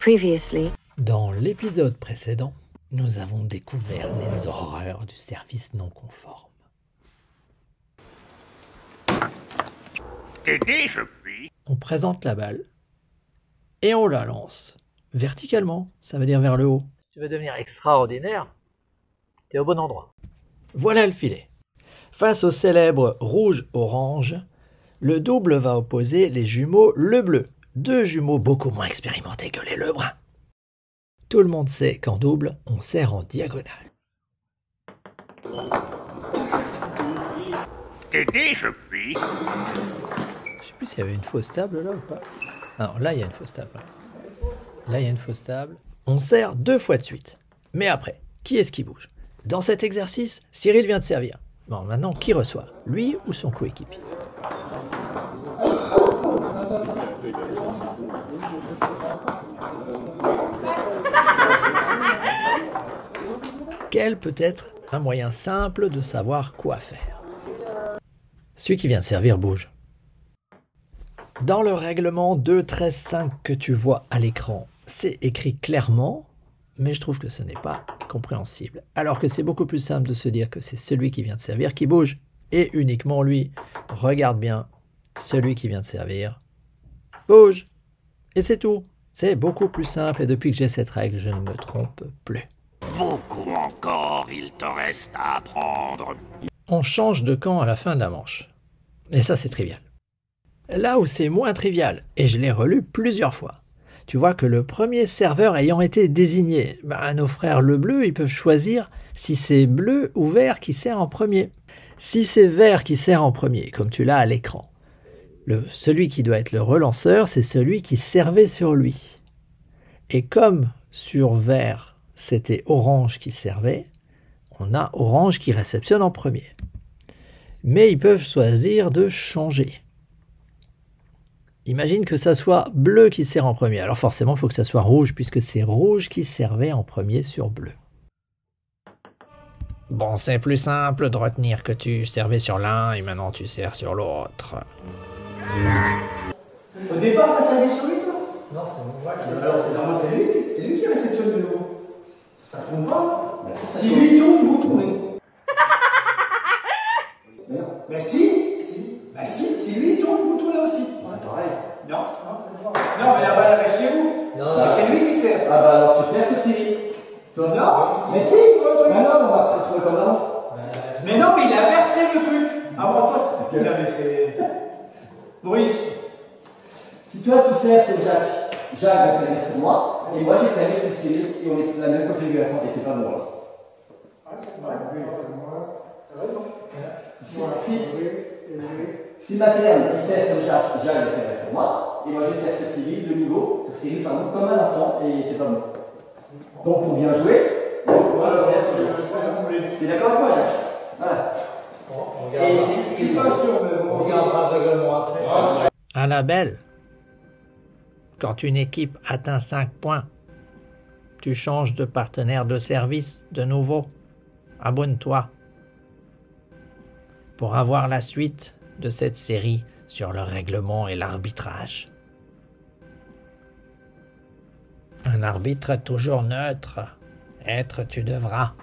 Previously. Dans l'épisode précédent, nous avons découvert les horreurs du service non conforme. T'aider, je puis. On présente la balle et on la lance verticalement, ça veut dire vers le haut. Si tu veux devenir extraordinaire, t'es au bon endroit. Voilà le filet. Face au célèbre rouge-orange, le double va opposer les jumeaux le bleu. Deux jumeaux beaucoup moins expérimentés que les lebrun. Tout le monde sait qu'en double, on serre en diagonale. T'aider, je puis. Je sais plus s'il y avait une fausse table là ou pas. Alors là, il y a une fausse table. Là, il y a une fausse table. On serre 2 fois de suite. Mais après, qui est-ce qui bouge? Dans cet exercice, Cyril vient de servir. Bon, maintenant, qui reçoit? Lui ou son coéquipier? Quel peut être un moyen simple de savoir quoi faire? Celui qui vient de servir bouge. Dans le règlement 2.13.5 que tu vois à l'écran, c'est écrit clairement, mais je trouve que ce n'est pas compréhensible. Alors que c'est beaucoup plus simple de se dire que c'est celui qui vient de servir qui bouge, et uniquement lui. Regarde bien, celui qui vient de servir bouge. Et c'est tout. C'est beaucoup plus simple, et depuis que j'ai cette règle, je ne me trompe plus. Beaucoup encore, il te reste à apprendre. On change de camp à la fin de la manche. Et ça, c'est trivial. Là où c'est moins trivial, et je l'ai relu plusieurs fois, tu vois que le premier serveur ayant été désigné, nos frères le bleu, ils peuvent choisir si c'est bleu ou vert qui sert en premier. Si c'est vert qui sert en premier, comme tu l'as à l'écran, celui qui doit être le relanceur, c'est celui qui servait sur lui. Et comme sur vert, c'était orange qui servait, on a orange qui réceptionne en premier. Mais ils peuvent choisir de changer. Imagine que ça soit bleu qui sert en premier. Alors forcément, il faut que ça soit rouge, puisque c'est rouge qui servait en premier sur bleu. Bon, c'est plus simple de retenir que tu servais sur l'un et maintenant tu sers sur l'autre. Au départ, t'as servi sur lui, toi? Non, c'est moi qui Alors, c'est normal, c'est lui qui réceptionne de l'eau. Ça tombe pas. Si lui tombe, vous tombez. Mais si lui tombe, vous tournez aussi. Pareil. Non, mais la balle elle reste chez vous. Non, mais c'est lui qui sert. Ah bah alors tu sers sur Cyril. Non, Mais si. Mais non, on va se retrouver comme avant. Mais non, mais il a versé le truc. Avant toi. Il a versé. Maurice. Si toi tu sers sur Jacques, Jacques va servir sur moi, et moi j'ai servi sur Cyril, et on est la même configuration, et c'est pas bon là. Si Materne il sert sur Jacques, Jacques va servir sur moi, et moi je sers sur Cyril de nouveau, sur Cyril pardon, comme un instant, et c'est pas bon. Donc pour bien jouer, moi je sers sur Jacques. Tu es d'accord avec moi, Jacques? Voilà. Je suis pas sûr, mais bon. On regardera le règlement après. À la belle, quand une équipe atteint 5 points, tu changes de partenaire de service de nouveau. Abonne-toi pour avoir la suite de cette série sur le règlement et l'arbitrage. Un arbitre toujours neutre. Être tu devras.